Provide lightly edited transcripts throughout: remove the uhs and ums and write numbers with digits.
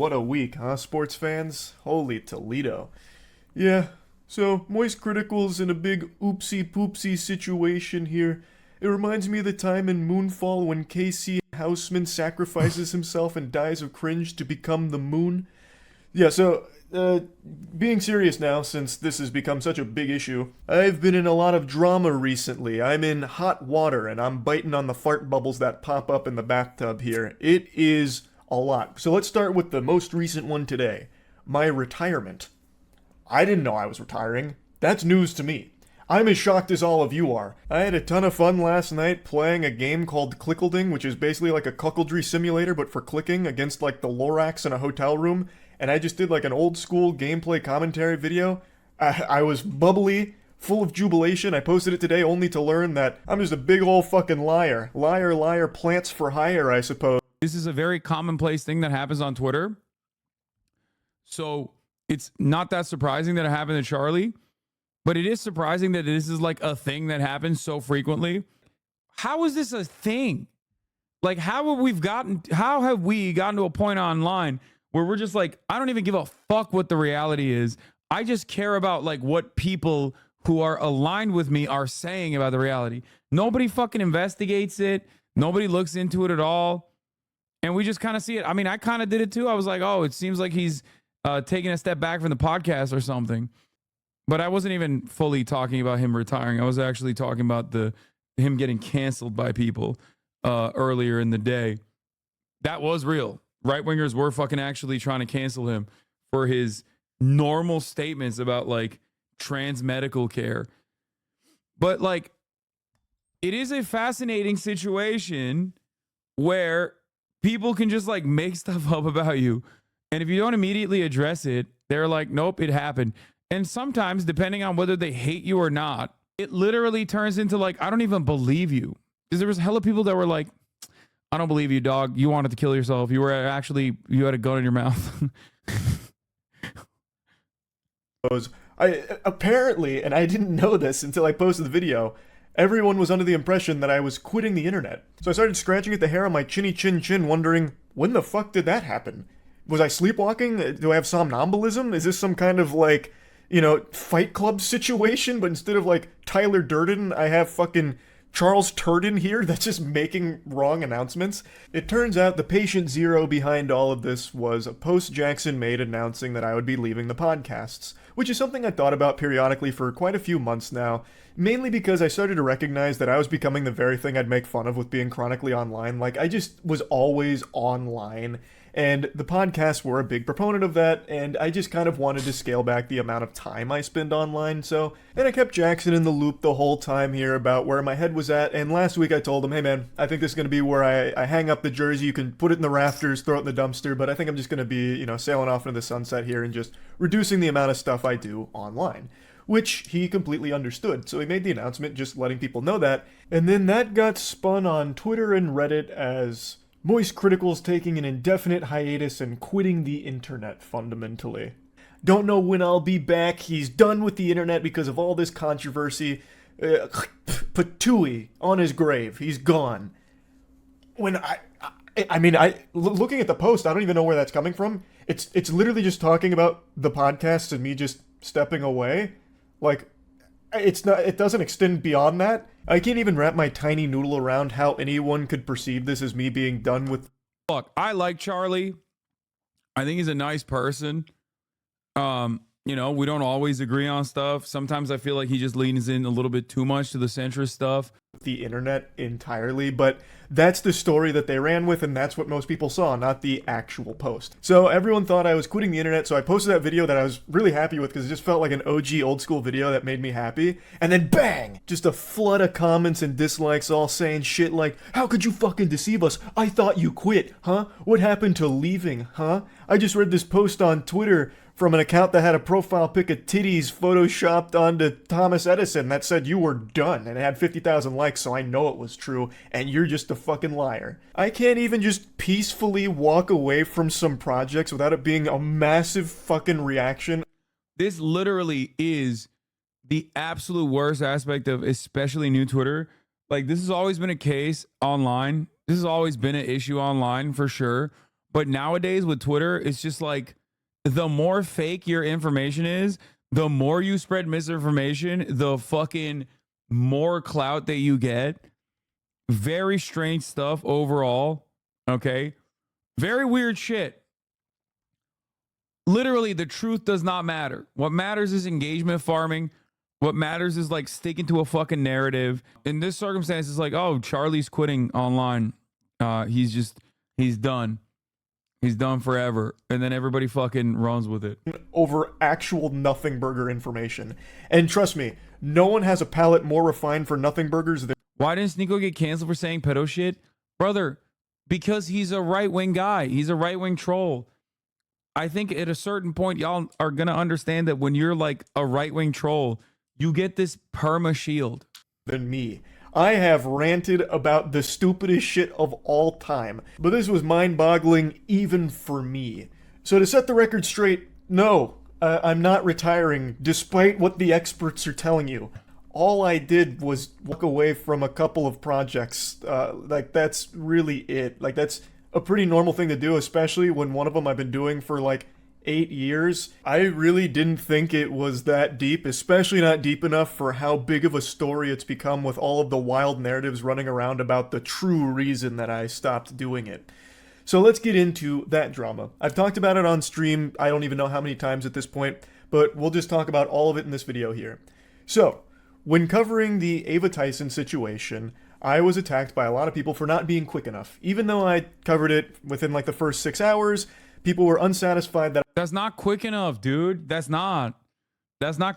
What a week, huh, sports fans? Holy Toledo. Yeah, so MoistCritical's in a big oopsie poopsie situation here. It reminds me of the time in Moonfall when KC Houseman sacrifices himself and dies of cringe to become the moon. Yeah, so, being serious now, since this has become such a big issue, I've been in a lot of drama recently. I'm in hot water, and I'm biting on the fart bubbles that pop up in the bathtub here. It is a lot. So let's start with the most recent one today. My retirement. I didn't know I was retiring. That's news to me. I'm as shocked as all of you are. I had a ton of fun last night playing a game called Clickleding, which is basically like a cuckoldry simulator, but for clicking against like the Lorax in a hotel room. And I just did like an old school gameplay commentary video. I was bubbly, full of jubilation. I posted it today only to learn that I'm just a big old fucking liar. Liar, liar, plants for hire, I suppose. This is a very commonplace thing that happens on Twitter. So it's not that surprising that it happened to Charlie, but it is surprising that this is like a thing that happens so frequently. How is this a thing? Like, how have we gotten to a point online where we're just like, I don't even give a fuck what the reality is. I just care about like what people who are aligned with me are saying about the reality. Nobody fucking investigates it. Nobody looks into it at all. And we just kind of see it. I mean, I kind of did it too. I was like, oh, it seems like he's taking a step back from the podcast or something. But I wasn't even fully talking about him retiring. I was actually talking about him getting canceled by people earlier in the day. That was real. Right-wingers were fucking actually trying to cancel him for his normal statements about like trans medical care. But like, it is a fascinating situation where people can just like make stuff up about you. And if you don't immediately address it, they're like, nope, it happened. And sometimes, depending on whether they hate you or not, it literally turns into like, I don't even believe you. Because there was hella people that were like, I don't believe you, dog. You wanted to kill yourself. You had a gun in your mouth. Apparently, and I didn't know this until I posted the video, everyone was under the impression that I was quitting the internet. So I started scratching at the hair on my chinny chin, wondering, when the fuck did that happen? Was I sleepwalking? Do I have somnambulism? Is this some kind of like, Fight Club situation? But instead of like Tyler Durden, I have fucking Charles Turden here that's just making wrong announcements. It turns out the patient zero behind all of this was a post Jackson made announcing that I would be leaving the podcasts, which is something I thought about periodically for quite a few months now, mainly because I started to recognize that I was becoming the very thing I'd make fun of with being chronically online. Like, I just was always online, and the podcasts were a big proponent of that, and I just kind of wanted to scale back the amount of time I spend online, and I kept Jackson in the loop the whole time here about where my head was at, and last week I told him, hey man, I think this is going to be where I hang up the jersey, you can put it in the rafters, throw it in the dumpster, but I think I'm just going to be, sailing off into the sunset here and just reducing the amount of stuff I do online. Which he completely understood, so he made the announcement just letting people know that, and then that got spun on Twitter and Reddit as MoistCritical's taking an indefinite hiatus and quitting the internet, fundamentally. Don't know when I'll be back, he's done with the internet because of all this controversy. Patooey on his grave, he's gone. When looking at the post, I don't even know where that's coming from. It's literally just talking about the podcast and me just stepping away. Like, it doesn't extend beyond that. I can't even wrap my tiny noodle around how anyone could perceive this as me being done with. Look, I like Charlie. I think he's a nice person. We don't always agree on stuff. Sometimes I feel like he just leans in a little bit too much to the centrist stuff. The internet entirely, but that's the story that they ran with, and that's what most people saw, not the actual post. So everyone thought I was quitting the internet, so I posted that video that I was really happy with because it just felt like an OG old school video that made me happy. And then bang! Just a flood of comments and dislikes all saying shit like, how could you fucking deceive us? I thought you quit, huh? What happened to leaving, huh? I just read this post on Twitter from an account that had a profile pic of titties photoshopped onto Thomas Edison that said you were done, and it had 50,000 likes, so I know it was true, and you're just a fucking liar. I can't even just peacefully walk away from some projects without it being a massive fucking reaction. This literally is the absolute worst aspect of especially new Twitter. Like, this has always been a case online. This has always been an issue online for sure. But nowadays with Twitter, it's just like the more fake your information is, the more you spread misinformation, the fucking more clout that you get. Very strange stuff overall. Okay. Very weird shit. Literally, the truth does not matter. What matters is engagement farming. What matters is like sticking to a fucking narrative. In this circumstance, it's like, oh, Charlie's quitting online. He's done. He's done forever. And then everybody fucking runs with it. Over actual nothing burger information. And trust me, no one has a palate more refined for nothing burgers than... Why didn't Sneako get canceled for saying pedo shit? Brother, because he's a right-wing guy. He's a right-wing troll. I think at a certain point, y'all are going to understand that when you're like a right-wing troll, you get this perma shield. Than me. I have ranted about the stupidest shit of all time, but this was mind-boggling even for me. So to set the record straight, no, I'm not retiring, despite what the experts are telling you. All I did was walk away from a couple of projects. Like, that's really it. Like, that's a pretty normal thing to do, especially when one of them I've been doing for like 8 years. I really didn't think it was that deep, especially not deep enough for how big of a story it's become with all of the wild narratives running around about the true reason that I stopped doing it. So let's get into that drama. I've talked about it on stream, I don't even know how many times at this point, but we'll just talk about all of it in this video here. So, when covering the Ava Tyson situation, I was attacked by a lot of people for not being quick enough. Even though I covered it within like the first 6 hours, people were unsatisfied that... That's not quick enough, dude. That's not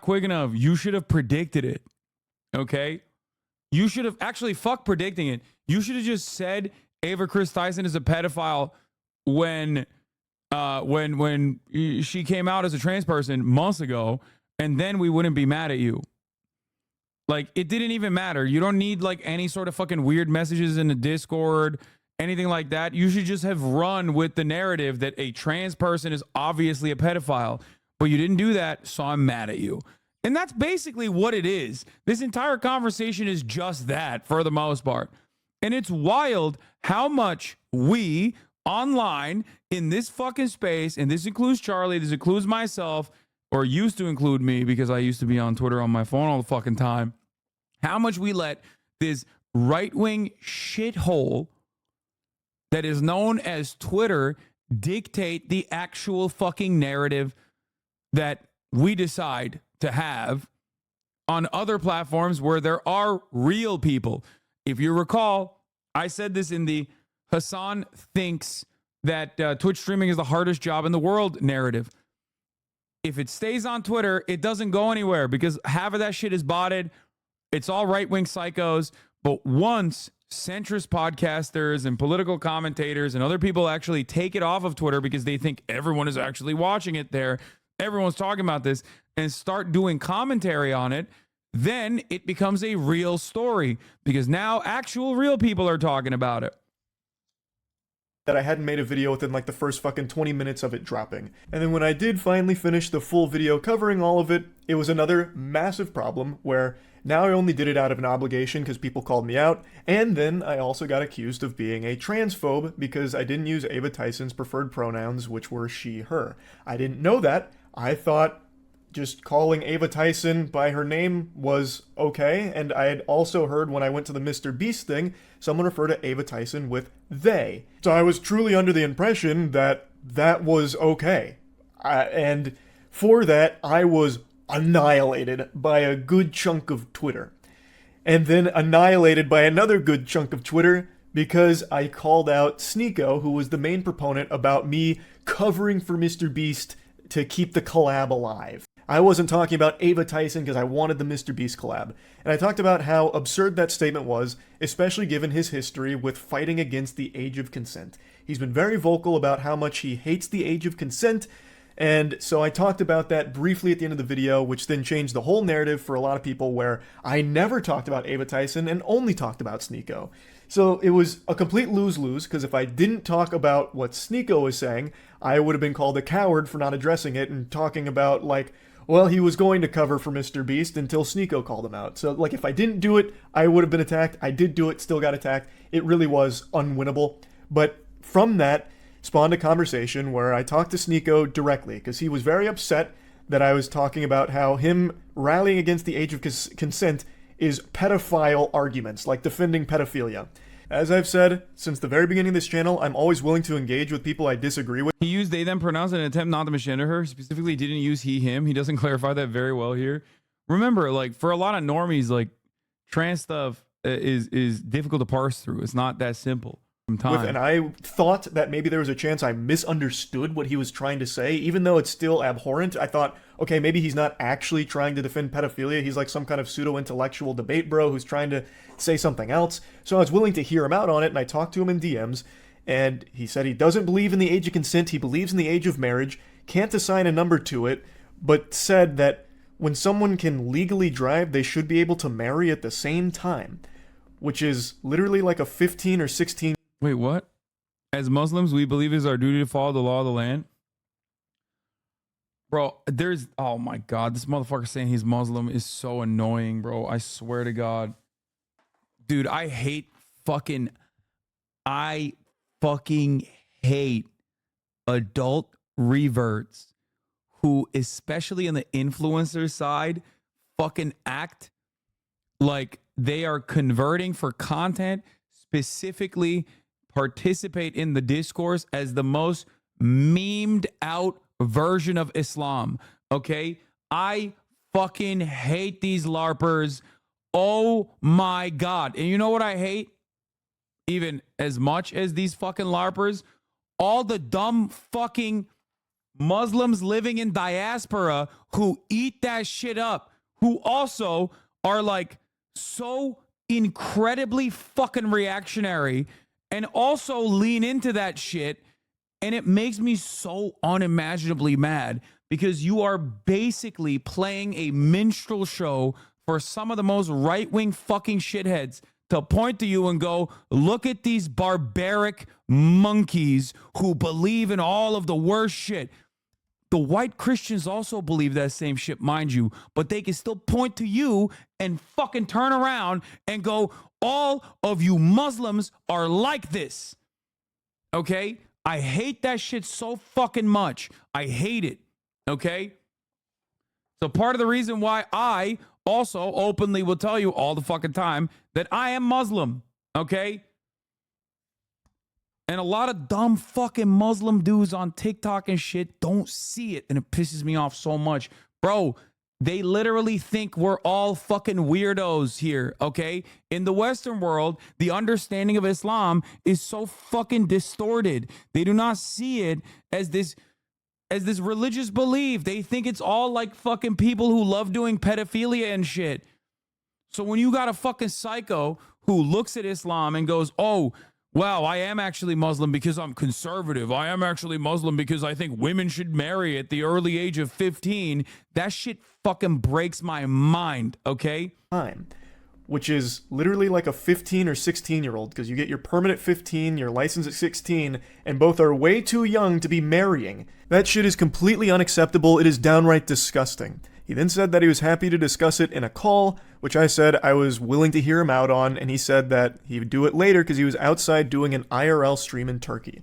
quick enough. You should have predicted it. Okay? You should have actually fuck predicting it. You should have just said Ava Chris Tyson is a pedophile when she came out as a trans person months ago, and then we wouldn't be mad at you. Like, it didn't even matter. You don't need like any sort of fucking weird messages in the Discord, anything like that. You should just have run with the narrative that a trans person is obviously a pedophile, but you didn't do that, so I'm mad at you. And that's basically what it is. This entire conversation is just that for the most part. And it's wild how much we online in this fucking space, and this includes Charlie, this includes myself, or used to include me because I used to be on Twitter on my phone all the fucking time, how much we let this right-wing shithole that is known as Twitter dictate the actual fucking narrative that we decide to have on other platforms where there are real people. If you recall, I said this in the Hasan thinks that Twitch streaming is the hardest job in the world narrative. If it stays on Twitter, it doesn't go anywhere because half of that shit is botted. It's all right-wing psychos. But once centrist podcasters and political commentators and other people actually take it off of Twitter because they think everyone is actually watching it there, everyone's talking about this, and start doing commentary on it, then it becomes a real story because now actual real people are talking about it. That I hadn't made a video within like the first fucking 20 minutes of it dropping. And then when I did finally finish the full video covering all of it, it was another massive problem where now I only did it out of an obligation because people called me out, and then I also got accused of being a transphobe because I didn't use Ava Tyson's preferred pronouns, which were she, her. I didn't know that. I thought just calling Ava Tyson by her name was okay, and I had also heard when I went to the Mr. Beast thing, someone refer to Ava Tyson with they. So I was truly under the impression that that was okay. And for that, I was annihilated by a good chunk of Twitter. And then annihilated by another good chunk of Twitter because I called out Sneako, who was the main proponent about me covering for Mr. Beast to keep the collab alive. I wasn't talking about Ava Tyson because I wanted the Mr. Beast collab. And I talked about how absurd that statement was, especially given his history with fighting against the age of consent. He's been very vocal about how much he hates the age of consent, and so I talked about that briefly at the end of the video, which then changed the whole narrative for a lot of people where I never talked about Ava Tyson and only talked about Sneako. So it was a complete lose-lose, because if I didn't talk about what Sneako was saying, I would have been called a coward for not addressing it and talking about, like, well, he was going to cover for Mr. Beast until Sneako called him out. So, like, if I didn't do it, I would have been attacked. I did do it, still got attacked. It really was unwinnable. But from that, spawned a conversation where I talked to Sneako directly because he was very upset that I was talking about how him rallying against the age of consent is pedophile arguments, like defending pedophilia. As I've said since the very beginning of this channel, I'm always willing to engage with people I disagree with. He used they them pronouns in an attempt not to misgender her. Specifically didn't use he him. He doesn't clarify that very well here. Remember, like, for a lot of normies, like, trans stuff is difficult to parse through. It's not that simple. And I thought that maybe there was a chance I misunderstood what he was trying to say, even though it's still abhorrent. I thought, okay, maybe he's not actually trying to defend pedophilia. He's like some kind of pseudo-intellectual debate bro who's trying to say something else. So I was willing to hear him out on it, and I talked to him in DMs, and he said he doesn't believe in the age of consent. He believes in the age of marriage, can't assign a number to it, but said that when someone can legally drive, they should be able to marry at the same time, which is literally like a 15 or 16. Wait, what? As Muslims, we believe it is our duty to follow the law of the land. Bro, oh my God, this motherfucker saying he's Muslim is so annoying, bro. I swear to God. Dude, I fucking hate adult reverts who, especially on the influencer side, fucking act like they are converting for content, specifically participate in the discourse as the most memed out version of Islam. Okay? I fucking hate these LARPers. Oh my God. And you know what I hate? Even as much as these fucking LARPers, all the dumb fucking Muslims living in diaspora who eat that shit up, who also are like so incredibly fucking reactionary and also lean into that shit. And it makes me so unimaginably mad because you are basically playing a minstrel show for some of the most right-wing fucking shitheads to point to you and go, look at these barbaric monkeys who believe in all of the worst shit. The white Christians also believe that same shit, mind you, but they can still point to you and fucking turn around and go, all of you Muslims are like this. Okay? I hate that shit so fucking much. I hate it. Okay? So part of the reason why I also openly will tell you all the fucking time that I am Muslim. Okay? And a lot of dumb fucking Muslim dudes on TikTok and shit don't see it, and it pisses me off so much. Bro, they literally think we're all fucking weirdos here, okay? In the Western world, the understanding of Islam is so fucking distorted. They do not see it as this religious belief. They think it's all like fucking people who love doing pedophilia and shit. So when you got a fucking psycho who looks at Islam and goes, oh, wow, I am actually Muslim because I'm conservative. I am actually Muslim because I think women should marry at the early age of 15. That shit fucking breaks my mind, okay? Time, which is literally like a 15 or 16-year-old because you get your permit at 15, your license at 16, and both are way too young to be marrying. That shit is completely unacceptable. It is downright disgusting. He then said that he was happy to discuss it in a call, which I said I was willing to hear him out on, and he said that he would do it later because he was outside doing an IRL stream in Turkey.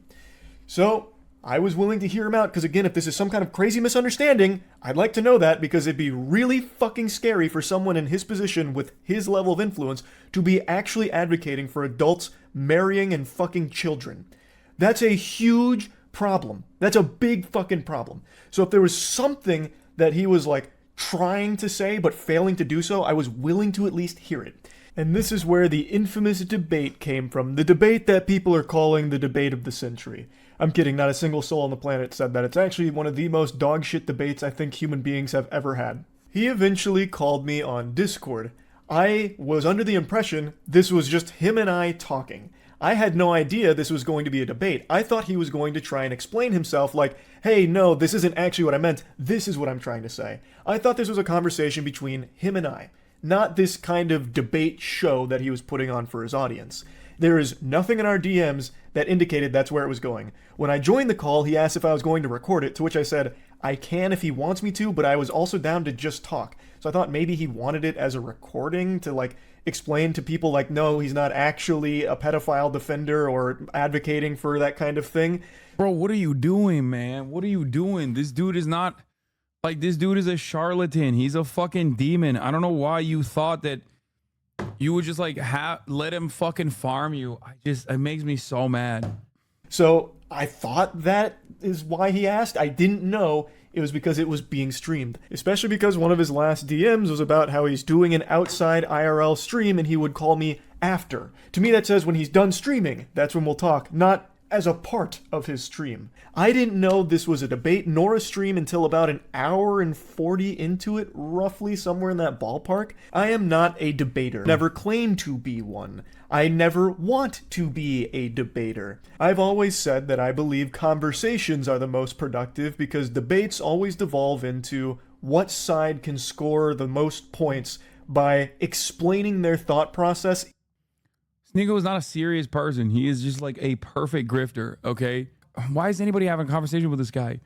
So I was willing to hear him out because, again, if this is some kind of crazy misunderstanding, I'd like to know that because it'd be really fucking scary for someone in his position with his level of influence to be actually advocating for adults marrying and fucking children. That's a huge problem. That's a big fucking problem. So if there was something that he was like trying to say but failing to do so, I was willing to at least hear it. And this is where the infamous debate came from, the debate that people are calling the debate of the century. I'm kidding, not a single soul on the planet said that. It's actually one of the most dogshit debates I think human beings have ever had. He eventually called me on Discord. I was under the impression this was just him and I talking. I had no idea this was going to be a debate. I thought he was going to try and explain himself like, hey, no, this isn't actually what I meant. This is what I'm trying to say. I thought this was a conversation between him and I, not this kind of debate show that he was putting on for his audience. There is nothing in our DMs that indicated that's where it was going. When I joined the call, he asked if I was going to record it, to which I said, I can if he wants me to, but I was also down to just talk. So I thought maybe he wanted it as a recording to like explain to people like, no, he's not actually a pedophile defender or advocating for that kind of thing. Bro, what are you doing, man? What are you doing? This dude is not, like, this dude is a charlatan. He's a fucking demon. I don't know why you thought that you would just like let him fucking farm you. It makes me so mad. So I thought that is why he asked. I didn't know it was because it was being streamed. Especially because one of his last DMs was about how he's doing an outside IRL stream and he would call me after. To me that says when he's done streaming, that's when we'll talk, not as a part of his stream. I didn't know this was a debate nor a stream until about an hour and 40 into it, roughly somewhere in that ballpark. I am not a debater. Never claimed to be one. I never want to be a debater. I've always said that I believe conversations are the most productive because debates always devolve into what side can score the most points by explaining their thought process. Sneako is not a serious person. He is just like a perfect grifter, okay? Why is anybody having a conversation with this guy?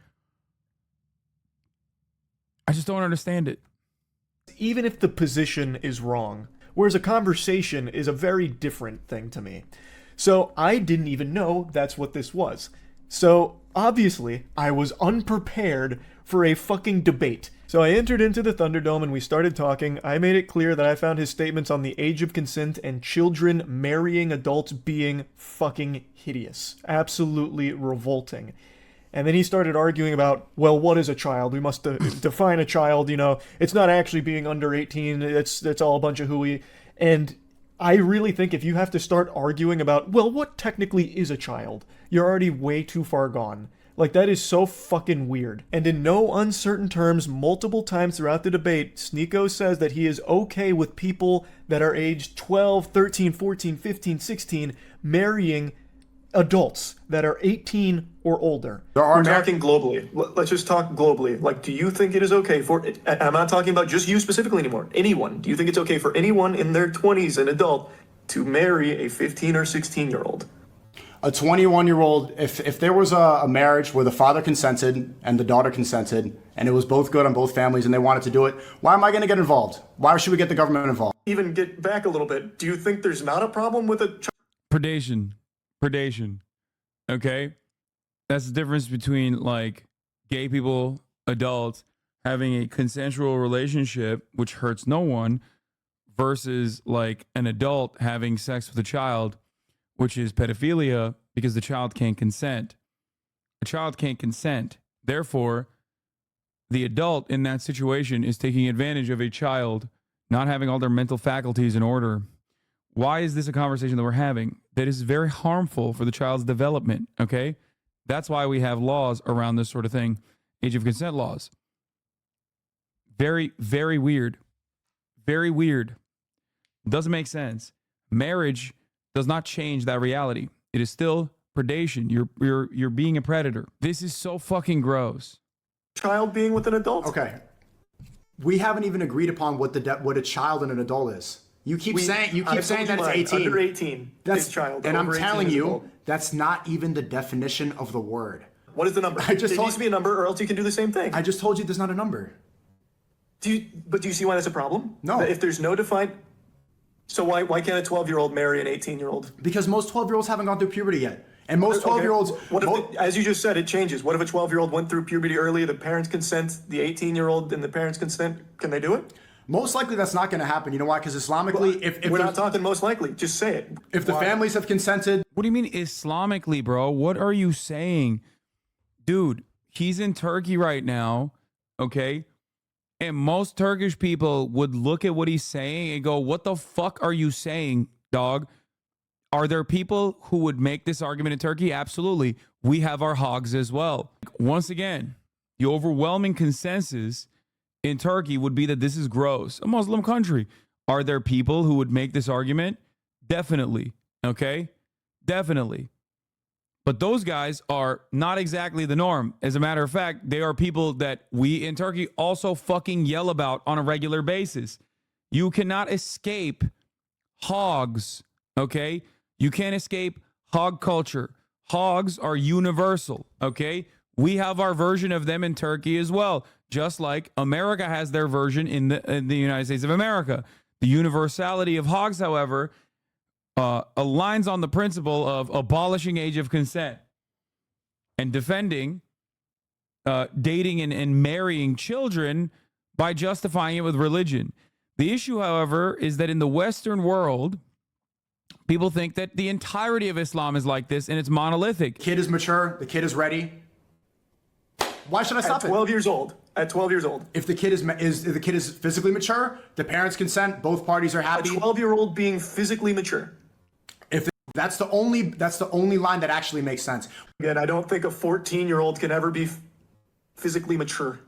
I just don't understand it. Even if the position is wrong. Whereas a conversation is a very different thing to me. So I didn't even know that's what this was. So obviously I was unprepared for a fucking debate. So I entered into the Thunderdome and we started talking. I made it clear that I found his statements on the age of consent and children marrying adults being fucking hideous. Absolutely revolting. And then he started arguing about, well, what is a child? We must define a child, you know. It's not actually being under 18. It's all a bunch of hooey. And I really think if you have to start arguing about, well, what technically is a child? You're already way too far gone. Like, that is so fucking weird. And in no uncertain terms, multiple times throughout the debate, Sneako says that he is okay with people that are aged 12, 13, 14, 15, 16 marrying adults that are 18 or older. We're talking globally. Let's just talk globally. Like, do you think it is okay for, I'm not talking about just you specifically anymore, anyone. Do you think it's okay for anyone in their 20s, an adult, to marry a 15 or 16-year-old? A 21-year-old, if there was a marriage where the father consented and the daughter consented, and it was both good on both families and they wanted to do it, why am I going to get involved? Why should we get the government involved? Even get back a little bit. Do you think there's not a problem with a Predation. Okay? That's the difference between, like, gay people, adults, having a consensual relationship, which hurts no one, versus, like, an adult having sex with a child, which is pedophilia because the child can't consent. A child can't consent. Therefore, the adult in that situation is taking advantage of a child not having all their mental faculties in order. Why is this a conversation that we're having? That is very harmful for the child's development, okay? That's why we have laws around this sort of thing. Age of consent laws. Very, very weird. Very weird. Doesn't make sense. Marriage does not change that reality. It is still predation. You're being a predator. This is so fucking gross. child being with an adult? Okay. We haven't even agreed upon what a child and an adult is. You keep saying that it's 18. Under 18 is child. And I'm Over 18 telling is you, adult. that's not even the definition of the word. What is the number? It needs to be a number, or else you can do the same thing. I just told you there's not a number. Do you see why that's a problem? No. If there's no defined... So why can't a 12-year-old marry an 18-year-old? Because most 12-year-olds haven't gone through puberty yet. And most 12-year-olds... Okay. As you just said, it changes. What if a 12-year-old went through puberty early, the parents consent, the 18-year-old and the parents consent? Can they do it? Most likely that's not going to happen. You know why? Because Islamically, if we're not talking most likely. Just say it. If the families have consented... What do you mean Islamically, bro? What are you saying? Dude, he's in Turkey right now, okay? And most Turkish people would look at what he's saying and go, what the fuck are you saying, dog? Are there people who would make this argument in Turkey? Absolutely. We have our hogs as well. Once again, the overwhelming consensus in Turkey would be that this is gross. A Muslim country. Are there people who would make this argument? Definitely. Okay? Definitely. But those guys are not exactly the norm. As a matter of fact, they are people that we in Turkey also fucking yell about on a regular basis. You cannot escape hogs, okay? You can't escape hog culture. Hogs are universal, okay? We have our version of them in Turkey as well, just like America has their version in the United States of America. The universality of hogs, however, aligns on the principle of abolishing age of consent and defending dating and marrying children by justifying it with religion. The issue, however, is that in the Western world, people think that the entirety of Islam is like this and it's monolithic. Kid is mature. The kid is ready. Why should I stop At 12 years old. At 12 years old. If the kid if the kid is physically mature, the parents consent, both parties are A happy. 12-year-old being physically mature. If that's the only line that actually makes sense. Again, I don't think a 14-year-old can ever be physically mature.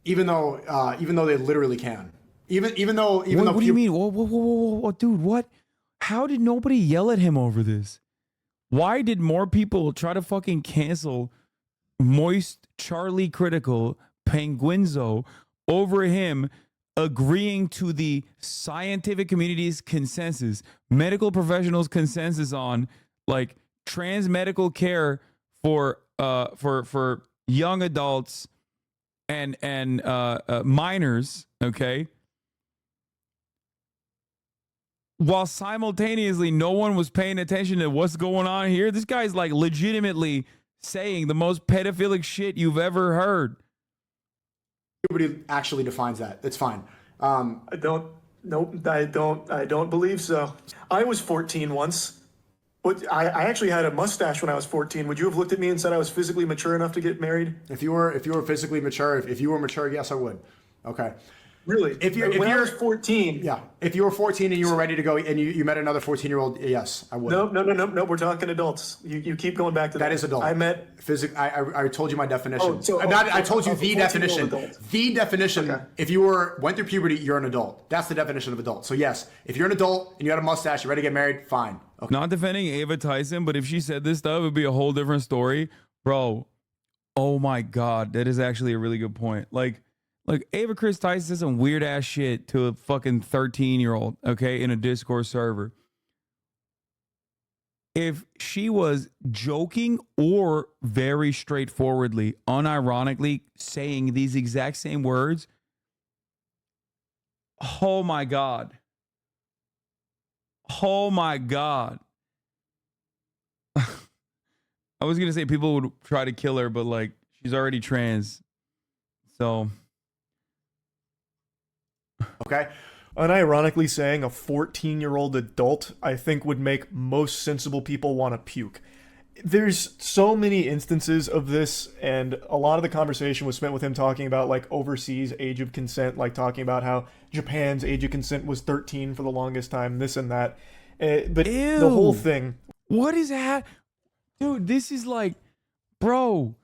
Even though they literally can. Even though What do you mean? Whoa, dude, what? How did nobody yell at him over this? Why did more people try to fucking cancel MoistCr1TiKaL, Penguinz0 over him agreeing to the scientific community's consensus, medical professionals' consensus on like trans medical care for young adults and minors, okay? While simultaneously no one was paying attention to what's going on here. This guy's like legitimately saying the most pedophilic shit you've ever heard. Nobody actually defines that. It's fine. I don't believe so. I was 14 once. But I actually had a mustache when I was 14. Would you have looked at me and said I was physically mature enough to get married? If you were physically mature, if you were mature, yes, I would. Okay. Really? When I was 14. Yeah. If you were 14 and you were ready to go and you met another 14-year-old, yes, I would. No. We're talking adults. You keep going back to that. That is adult. I met. I told you my definition. I told you the definition. The definition. Okay. If you went through puberty, you're an adult. That's the definition of adult. So yes, if you're an adult and you had a mustache, you're ready to get married, fine. Okay. Not defending Ava Tyson, but if she said this stuff, it would be a whole different story. Bro, oh my God, that is actually a really good point. Like Ava Chris Tyson said some weird ass shit to a fucking 13-year-old, okay, in a Discord server. If she was joking or very straightforwardly, unironically saying these exact same words, oh my God. Oh my God. I was going to say people would try to kill her, but like she's already trans. So. Okay. Unironically saying a 14-year-old adult, I think, would make most sensible people want to puke. There's so many instances of this, and a lot of the conversation was spent with him talking about like overseas age of consent, like talking about how Japan's age of consent was 13 for the longest time, this and that. But Ew. the whole thing. What is that? Dude, this is like, bro,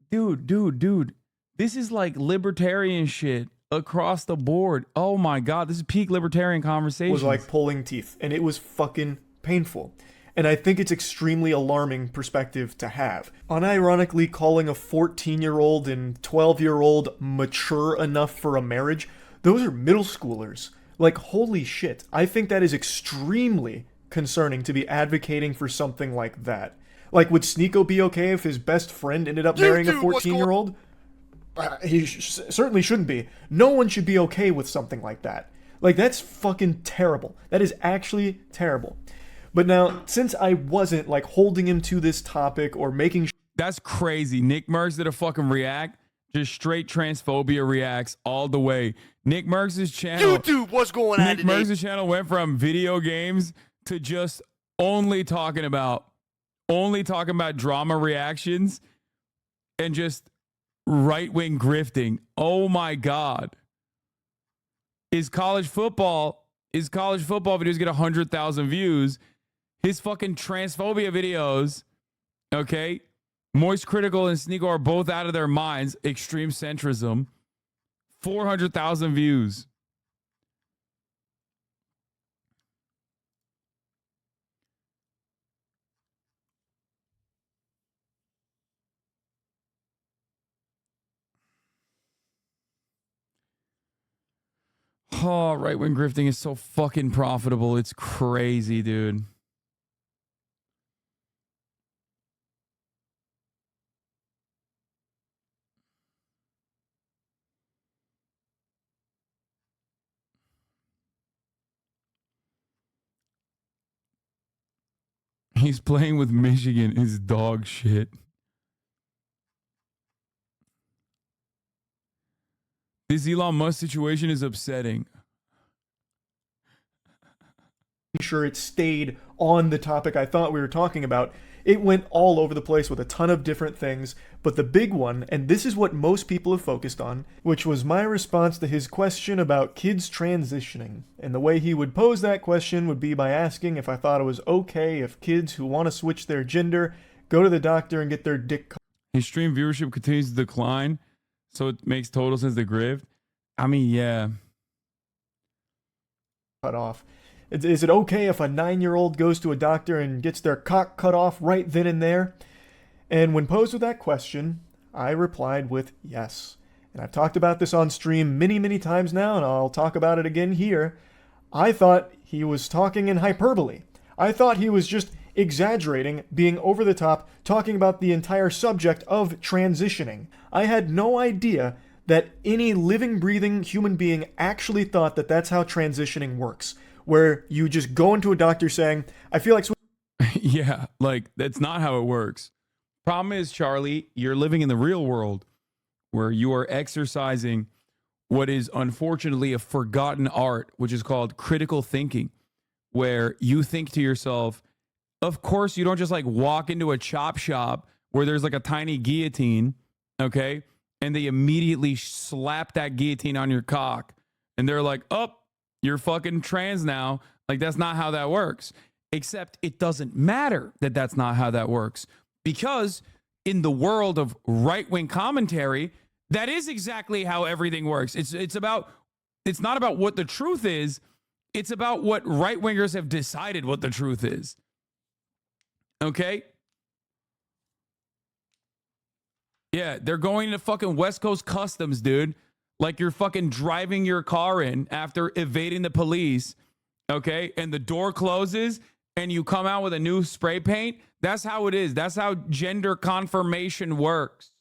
dude. This is like libertarian shit across the board. Oh my God, this is peak libertarian conversation. Was like pulling teeth, and it was fucking painful. And I think it's extremely alarming perspective to have. Unironically calling a 14-year-old and 12-year-old mature enough for a marriage, those are middle schoolers. Like, holy shit. I think that is extremely concerning to be advocating for something like that. Like, would Sneako be okay if his best friend ended up marrying a 14-year-old? He certainly shouldn't be. No one should be okay with something like that. Like, that's fucking terrible. That is actually terrible. But now, since I wasn't, like, holding him to this topic or making... That's crazy. Nick Merckx did a fucking react. Just straight transphobia reacts all the way. Nick Merckx's channel... YouTube, what's going on Nick today? Merckx's channel went from video games to just only talking about drama reactions and just right-wing grifting. Oh, my God. His college football videos get 100,000 views. His fucking transphobia videos, okay? MoistCr1TiKaL and Sneako are both out of their minds. Extreme centrism. 400,000 views. Oh, right-wing grifting is so fucking profitable. It's crazy, dude. He's playing with Michigan is dog shit. This Elon Musk situation is upsetting. Sure it stayed on the topic I thought we were talking about. It went all over the place with a ton of different things, but the big one, and this is what most people have focused on, which was my response to his question about kids transitioning. And the way he would pose that question would be by asking if I thought it was okay if kids who want to switch their gender go to the doctor and get their dick cut. His stream viewership continues to decline, so it makes total sense to Grift. I mean, yeah. Cut off. Is it okay if a 9-year-old goes to a doctor and gets their cock cut off right then and there? And when posed with that question, I replied with yes. And I've talked about this on stream many, many times now, and I'll talk about it again here. I thought he was talking in hyperbole. I thought he was just exaggerating, being over the top, talking about the entire subject of transitioning. I had no idea that any living, breathing human being actually thought that that's how transitioning works. Where you just go into a doctor saying, I feel like... Yeah, like, that's not how it works. Problem is, Charlie, you're living in the real world where you are exercising what is unfortunately a forgotten art, which is called critical thinking, where you think to yourself, of course, you don't just like walk into a chop shop where there's like a tiny guillotine, okay? And they immediately slap that guillotine on your cock. And they're like, oh, you're fucking trans now. Like, that's not how that works. Except it doesn't matter that that's not how that works. Because in the world of right-wing commentary, that is exactly how everything works. It's not about what the truth is. It's about what right-wingers have decided what the truth is. Okay? Yeah, they're going to fucking West Coast Customs, dude. Like you're fucking driving your car in after evading the police, okay? And the door closes and you come out with a new spray paint. That's how it is. That's how gender confirmation works.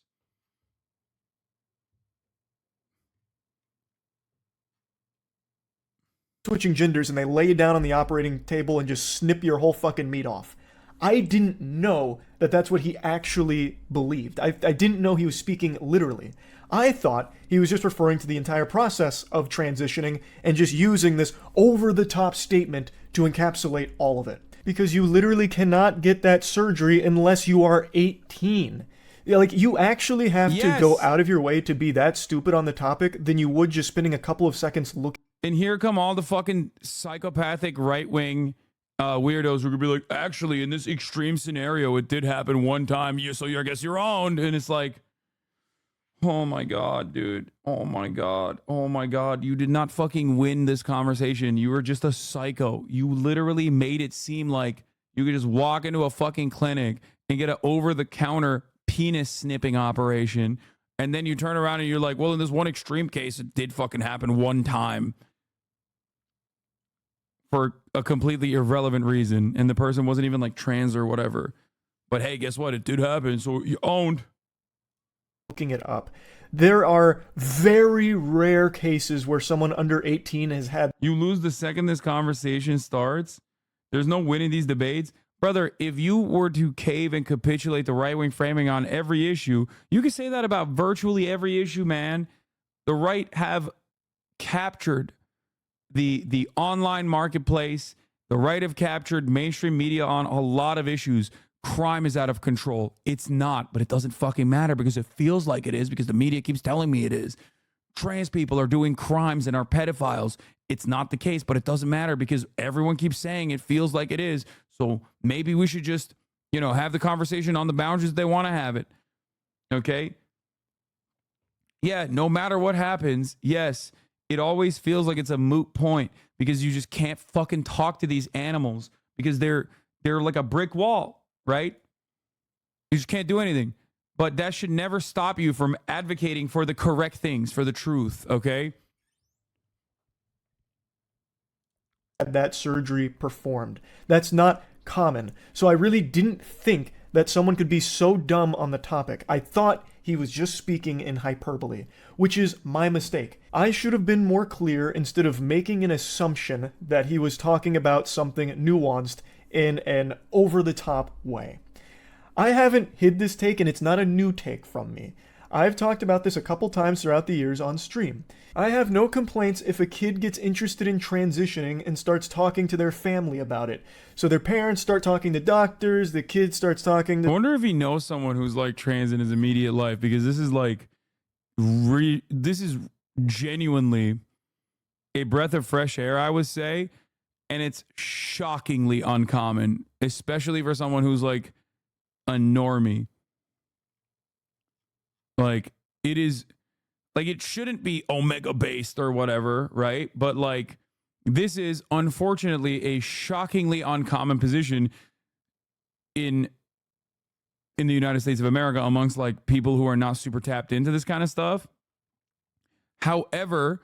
Switching genders and they lay you down on the operating table and just snip your whole fucking meat off. I didn't know that that's what he actually believed. I didn't know he was speaking literally. I thought he was just referring to the entire process of transitioning and just using this over-the-top statement to encapsulate all of it. Because you literally cannot get that surgery unless you are 18. Like, you actually have to go out of your way to be that stupid on the topic than you would just spending a couple of seconds looking. And here come all the fucking psychopathic right-wing weirdos who could be like, actually, in this extreme scenario, it did happen one time, so I guess you're owned. And it's like, oh my God, dude. Oh my God. Oh my God. You did not fucking win this conversation. You were just a psycho. You literally made it seem like you could just walk into a fucking clinic and get an over-the-counter penis snipping operation. And then you turn around and you're like, well, in this one extreme case, it did fucking happen one time for a completely irrelevant reason. And the person wasn't even like trans or whatever. But hey, guess what? It did happen. So you owned. Looking it up. There are very rare cases where someone under 18 has had... You lose the second this conversation starts. There's no winning these debates. Brother, if you were to cave and capitulate the right-wing framing on every issue, you could say that about virtually every issue, man. The right have captured the online marketplace. The right have captured mainstream media on a lot of issues. Crime is out of control. It's not, but it doesn't fucking matter because it feels like it is because the media keeps telling me it is. Trans people are doing crimes and are pedophiles. It's not the case, but it doesn't matter because everyone keeps saying it feels like it is. So maybe we should just, have the conversation on the boundaries they want to have it. Okay? Yeah, no matter what happens, yes, it always feels like it's a moot point because you just can't fucking talk to these animals because they're like a brick wall. Right? You just can't do anything. But that should never stop you from advocating for the correct things, for the truth, okay? Had that surgery performed. That's not common. So I really didn't think that someone could be so dumb on the topic. I thought he was just speaking in hyperbole, which is my mistake. I should have been more clear instead of making an assumption that he was talking about something nuanced in an over-the-top way. I haven't hid this take, and it's not a new take from me. I've talked about this a couple times throughout the years on stream. I have no complaints if a kid gets interested in transitioning and starts talking to their family about it. So their parents start talking to doctors, the kid starts talking to... I wonder if he knows someone who's like trans in his immediate life, because this is like, this is genuinely a breath of fresh air, I would say. And it's shockingly uncommon, especially for someone who's like a normie. Like, it is, like, it shouldn't be omega based or whatever, right? But like, this is unfortunately a shockingly uncommon position in the United States of America amongst like people who are not super tapped into this kind of stuff. However,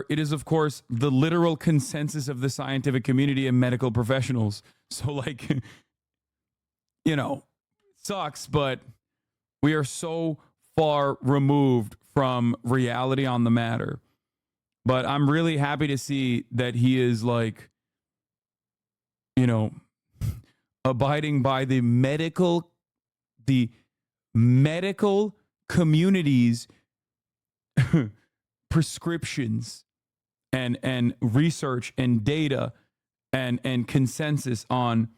it is of course the literal consensus of the scientific community and medical professionals. So like, you know, it sucks, but we are so far removed from reality on the matter. But I'm really happy to see that he is like, you know, abiding by the medical community's prescriptions and research and data and consensus on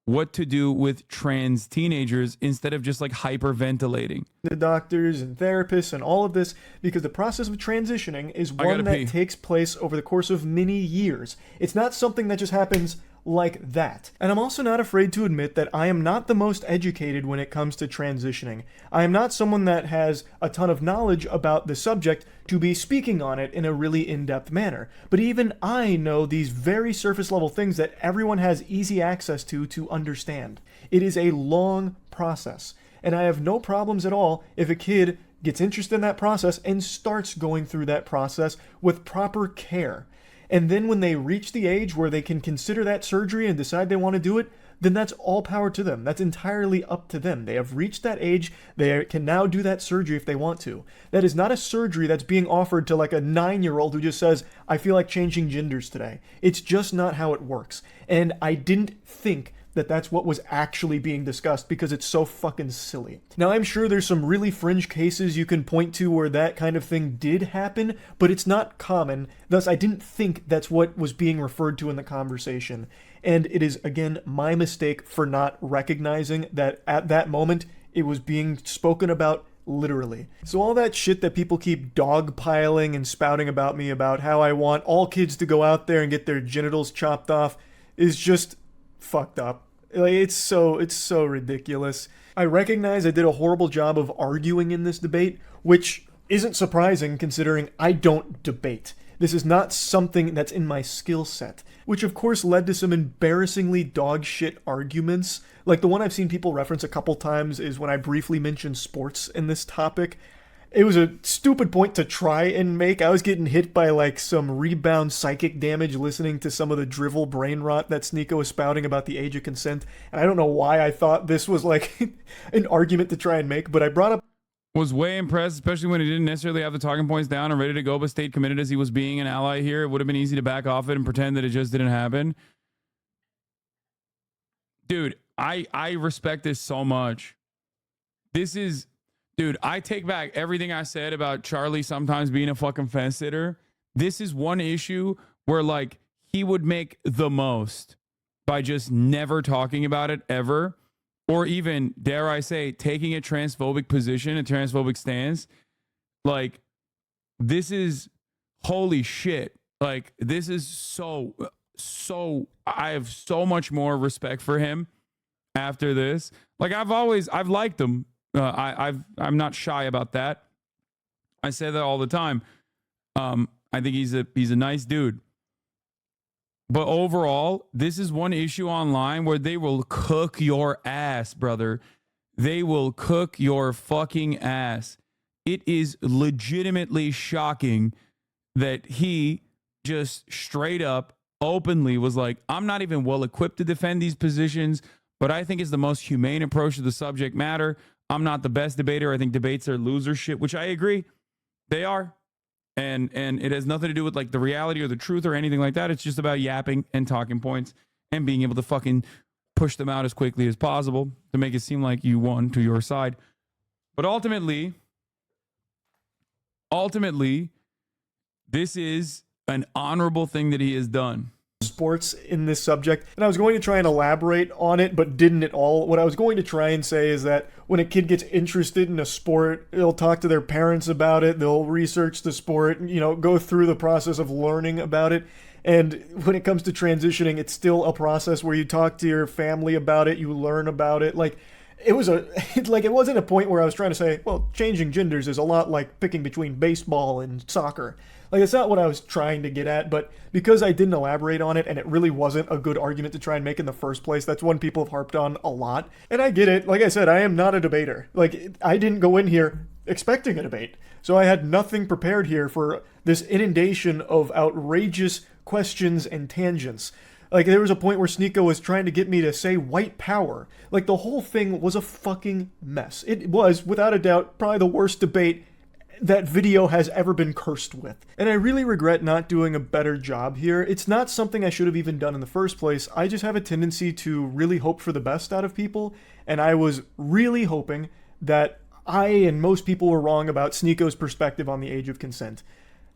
what to do with trans teenagers instead of just like hyperventilating. The doctors and therapists and all of this, because the process of transitioning is one that takes place over the course of many years. It's not something that just happens like that. And I'm also not afraid to admit that I am not the most educated when it comes to transitioning. I am not someone that has a ton of knowledge about the subject to be speaking on it in a really in-depth manner. But even I know these very surface level things that everyone has easy access to understand. It is a long process. And I have no problems at all if a kid gets interested in that process and starts going through that process with proper care. And then when they reach the age where they can consider that surgery and decide they want to do it, then that's all power to them. That's entirely up to them. They have reached that age. They can now do that surgery if they want to. That is not a surgery that's being offered to like a 9-year-old who just says, I feel like changing genders today. It's just not how it works. And I didn't think that that's what was actually being discussed because it's so fucking silly. Now, I'm sure there's some really fringe cases you can point to where that kind of thing did happen, but it's not common. Thus, I didn't think that's what was being referred to in the conversation. And it is, again, my mistake for not recognizing that at that moment, it was being spoken about literally. So all that shit that people keep dogpiling and spouting about me about how I want all kids to go out there and get their genitals chopped off is just fucked up. Like, it's so ridiculous. I recognize I did a horrible job of arguing in this debate, which isn't surprising considering I don't debate. This is not something that's in my skill set, which of course led to some embarrassingly dog shit arguments. Like the one I've seen people reference a couple times is when I briefly mentioned sports in this topic. It was a stupid point to try and make. I was getting hit by like some rebound psychic damage listening to some of the drivel brain rot that Sneako was spouting about the age of consent. And I don't know why I thought this was like an argument to try and make, but I brought up... Was way impressed, especially when he didn't necessarily have the talking points down and ready to go, but stayed committed as he was being an ally here. It would have been easy to back off it and pretend that it just didn't happen. Dude, I respect this so much. This is... Dude, I take back everything I said about Charlie sometimes being a fucking fence sitter. This is one issue where, like, he would make the most by just never talking about it ever, or even, dare I say, taking a transphobic position, a transphobic stance. Like, this is holy shit. Like, this is so, I have so much more respect for him after this. Like, I've liked him. I'm not shy about that. I say that all the time. I think he's a nice dude. But overall, this is one issue online where they will cook your ass, brother. They will cook your fucking ass. It is legitimately shocking that he just straight up, openly was like, I'm not even well equipped to defend these positions, but I think it's the most humane approach to the subject matter. I'm not the best debater. I think debates are loser shit, which I agree. They are. And it has nothing to do with like the reality or the truth or anything like that. It's just about yapping and talking points and being able to fucking push them out as quickly as possible to make it seem like you won to your side. But ultimately, this is an honorable thing that he has done. Sports in this subject, and I was going to try and elaborate on it, but didn't at all. What I was going to try and say is that when a kid gets interested in a sport, they'll talk to their parents about it, they'll research the sport, you know, go through the process of learning about it. And when it comes to transitioning, it's still a process where you talk to your family about it, you learn about it. Like, it wasn't a point where I was trying to say, well, changing genders is a lot like picking between baseball and soccer. Like, that's not what I was trying to get at, but because I didn't elaborate on it and it really wasn't a good argument to try and make in the first place, that's one people have harped on a lot. And I get it. Like I said, I am not a debater. Like, I didn't go in here expecting a debate. So I had nothing prepared here for this inundation of outrageous questions and tangents. Like, there was a point where Sneako was trying to get me to say white power. Like, the whole thing was a fucking mess. It was, without a doubt, probably the worst debate that video has ever been cursed with. And I really regret not doing a better job here. It's not something I should have even done in the first place. I just have a tendency to really hope for the best out of people, and I was really hoping that I and most people were wrong about Sneako's perspective on the age of consent.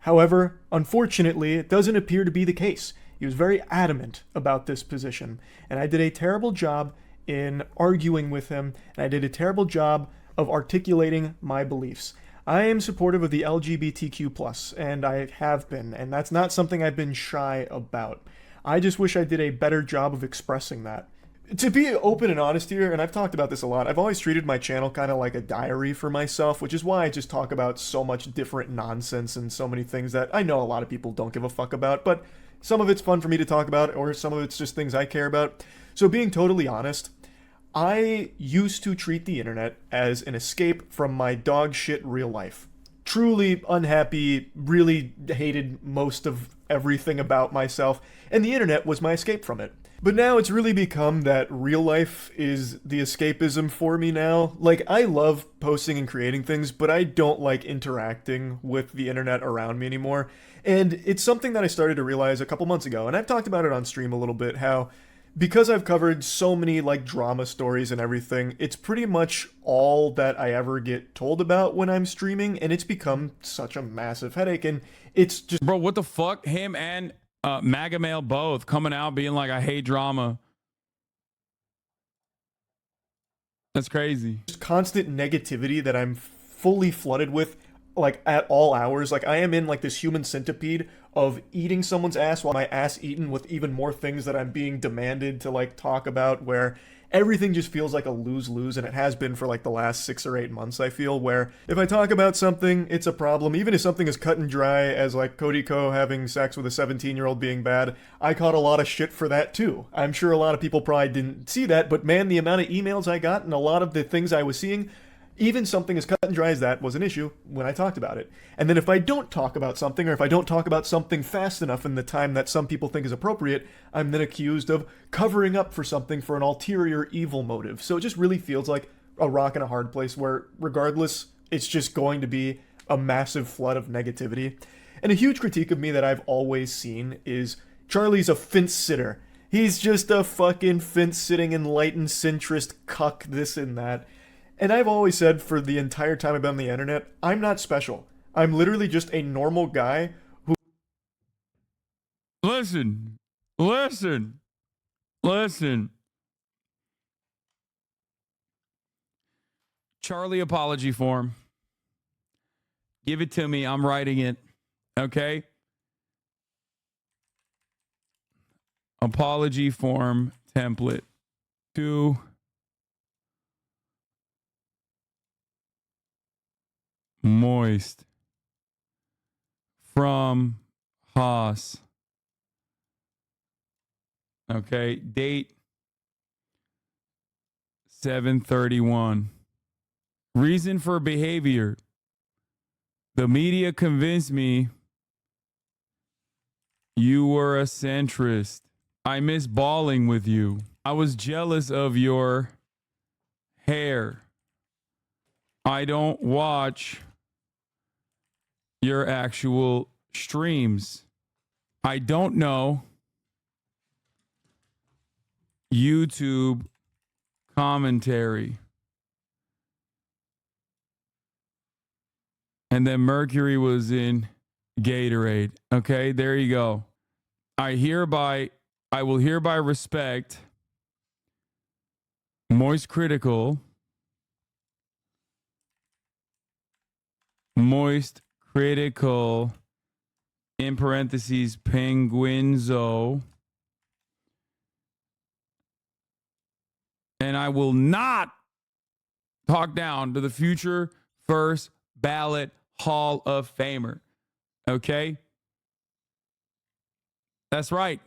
However, unfortunately, it doesn't appear to be the case. He was very adamant about this position, and I did a terrible job in arguing with him, and I did a terrible job of articulating my beliefs. I am supportive of the LGBTQ+, and I have been, and that's not something I've been shy about. I just wish I did a better job of expressing that. To be open and honest here, and I've talked about this a lot, I've always treated my channel kind of like a diary for myself, which is why I just talk about so much different nonsense and so many things that I know a lot of people don't give a fuck about, but some of it's fun for me to talk about, or some of it's just things I care about. So being totally honest, I used to treat the internet as an escape from my dog shit real life. Truly unhappy, really hated most of everything about myself, and the internet was my escape from it. But now it's really become that real life is the escapism for me now. Like, I love posting and creating things, but I don't like interacting with the internet around me anymore. And it's something that I started to realize a couple months ago, and I've talked about it on stream a little bit, how because I've covered so many like drama stories and everything, it's pretty much all that I ever get told about when I'm streaming, and it's become such a massive headache. And it's just, bro, what the fuck? Him and MAGA Male both coming out being like, I hate drama. That's crazy. just constant negativity that I'm fully flooded with, like at all hours. Like, I am in like this human centipede of eating someone's ass while my ass eaten with even more things that I'm being demanded to like talk about, where everything just feels like a lose-lose, and it has been for like the last 6 or 8 months, I feel, where if I talk about something, it's a problem. Even if something is cut and dry as like Cody Ko having sex with a 17-year-old being bad, I caught a lot of shit for that too. I'm sure a lot of people probably didn't see that, but man, the amount of emails I got and a lot of the things I was seeing, even something as cut and dry as that was an issue when I talked about it. And then if I don't talk about something, or if I don't talk about something fast enough in the time that some people think is appropriate, I'm then accused of covering up for something for an ulterior evil motive. So it just really feels like a rock and a hard place where, regardless, it's just going to be a massive flood of negativity. And a huge critique of me that I've always seen is Charlie's a fence sitter. He's just a fucking fence-sitting enlightened centrist cuck, this and that. And I've always said for the entire time I've been on the internet, I'm not special. I'm literally just a normal guy who... Listen. Charlie apology form. Give it to me. I'm writing it. Okay? Apology form template. To Moist from Haas. Okay, date 7/31. Reason for behavior. The media convinced me you were a centrist. I miss balling with you. I was jealous of your hair. I don't watch your actual streams. I don't know YouTube commentary. And then Mercury was in Gatorade. Okay, there you go. I will hereby respect MoistCritical, MoistCritical, in parentheses, Penguinz0. And I will not talk down to the future first ballot Hall of Famer. Okay? That's right.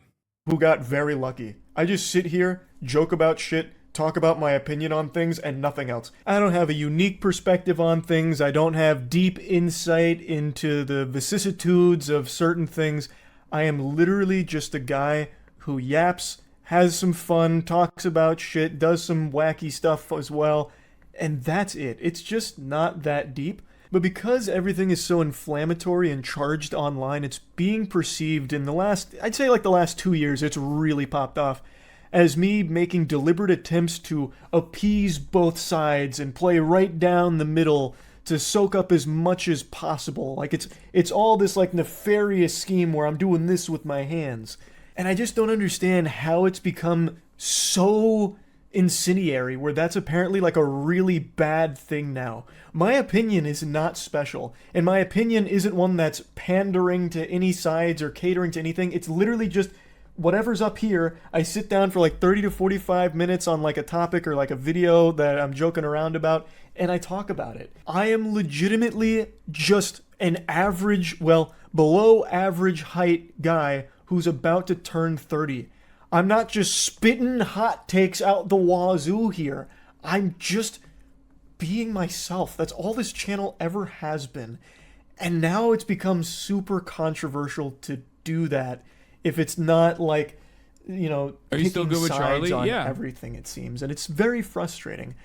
Who got very lucky. I just sit here, joke about shit, talk about my opinion on things, and nothing else. I don't have a unique perspective on things. I don't have deep insight into the vicissitudes of certain things. I am literally just a guy who yaps, has some fun, talks about shit, does some wacky stuff as well, and that's it. It's just not that deep. But because everything is so inflammatory and charged online, it's being perceived in the last, I'd say like the last 2 years, it's really popped off as me making deliberate attempts to appease both sides and play right down the middle to soak up as much as possible. Like it's all this like nefarious scheme where I'm doing this with my hands. And I just don't understand how it's become so incendiary where that's apparently like a really bad thing now. My opinion is not special, and my opinion isn't one that's pandering to any sides or catering to anything. It's literally just whatever's up here. I sit down for like 30 to 45 minutes on like a topic or like a video that I'm joking around about, and I talk about it. I am legitimately just an average, well, below average height guy who's about to turn 30. I'm not just spitting hot takes out the wazoo here. I'm just being myself. That's all this channel ever has been. And now it's become super controversial to do that if it's not like, you know, Are you still good with Charlie? on Yeah. everything, it seems. And it's very frustrating.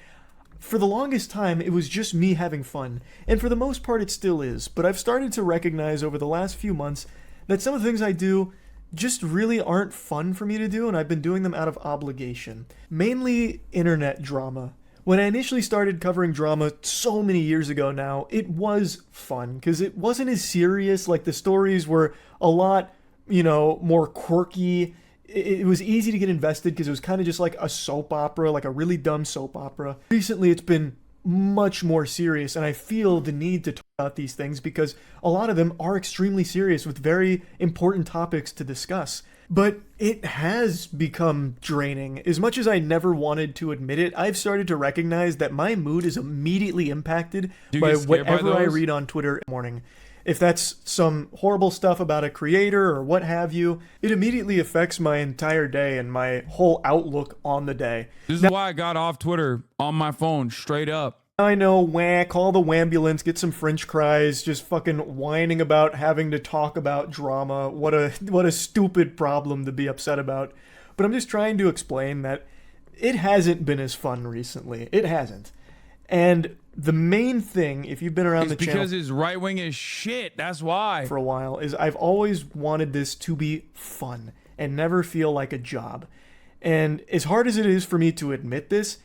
For the longest time, it was just me having fun. And for the most part, it still is. But I've started to recognize over the last few months that some of the things I do just really aren't fun for me to do, and I've been doing them out of obligation. Mainly internet drama. When I initially started covering drama so many years ago now, it was fun, because it wasn't as serious. Like, the stories were a lot, you know, more quirky. It was easy to get invested because it was kind of just like a soap opera, like a really dumb soap opera. Recently, it's been much more serious, and I feel the need to talk about these things because a lot of them are extremely serious with very important topics to discuss. But it has become draining. As much as I never wanted to admit it, I've started to recognize that my mood is immediately impacted by whatever I read on Twitter in the morning. If that's some horrible stuff about a creator or what have you, it immediately affects my entire day and my whole outlook on the day. This is why I got off Twitter on my phone straight up. I know, wah, call the wambulance, get some French cries, just fucking whining about having to talk about drama. What a stupid problem to be upset about. But I'm just trying to explain that it hasn't been as fun recently. It hasn't. And the main thing, if you've been around the channel because his right wing is shit. That's why. For a while, is I've always wanted this to be fun and never feel like a job. And as hard as it is for me to admit this,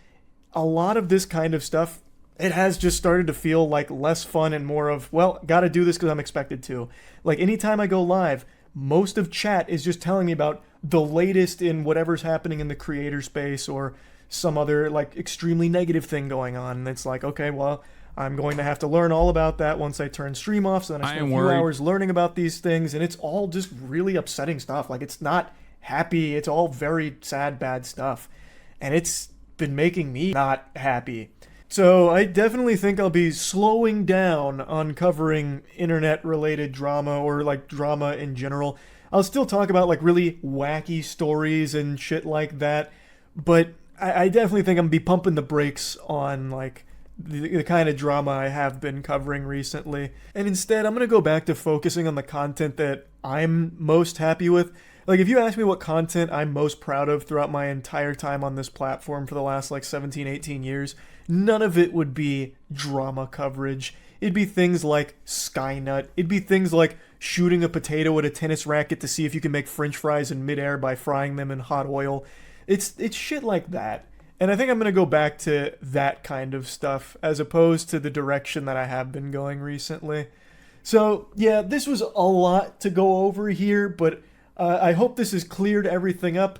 a lot of this kind of stuff, it has just started to feel like less fun and more of, well, gotta do this because I'm expected to. Like, anytime I go live, most of chat is just telling me about the latest in whatever's happening in the creator space or some other like extremely negative thing going on. And it's like, okay, well, I'm going to have to learn all about that once I turn stream off. So then I spend a few hours learning about these things, and it's all just really upsetting stuff. Like, it's not happy. It's all very sad, bad stuff. And it's been making me not happy. So I definitely think I'll be slowing down on covering internet-related drama or like drama in general. I'll still talk about like really wacky stories and shit like that, but I definitely think I'm gonna be pumping the brakes on like the kind of drama I have been covering recently. And instead, I'm gonna go back to focusing on the content that I'm most happy with. Like, if you ask me what content I'm most proud of throughout my entire time on this platform for the last like 17, 18 years, none of it would be drama coverage. It'd be things like Skynut. It'd be things like shooting a potato at a tennis racket to see if you can make French fries in midair by frying them in hot oil. It's shit like that. And I think I'm going to go back to that kind of stuff as opposed to the direction that I have been going recently. So, yeah, this was a lot to go over here, but I hope this has cleared everything up.